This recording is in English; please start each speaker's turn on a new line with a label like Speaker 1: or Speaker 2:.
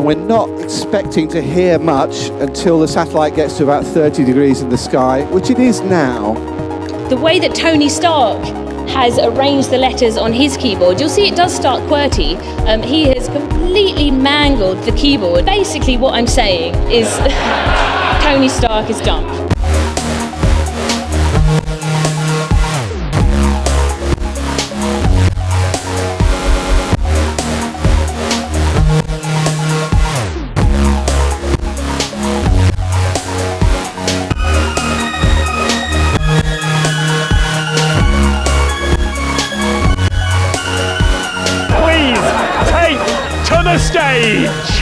Speaker 1: and we're not expecting to hear much until the satellite gets to about 30 degrees in the sky, which it is now.
Speaker 2: The way that Tony Stark has arranged the letters on his keyboard, you'll see it does start QWERTY. He has completely mangled the keyboard. Basically what I'm saying is Tony Stark is dumb.
Speaker 3: Stage!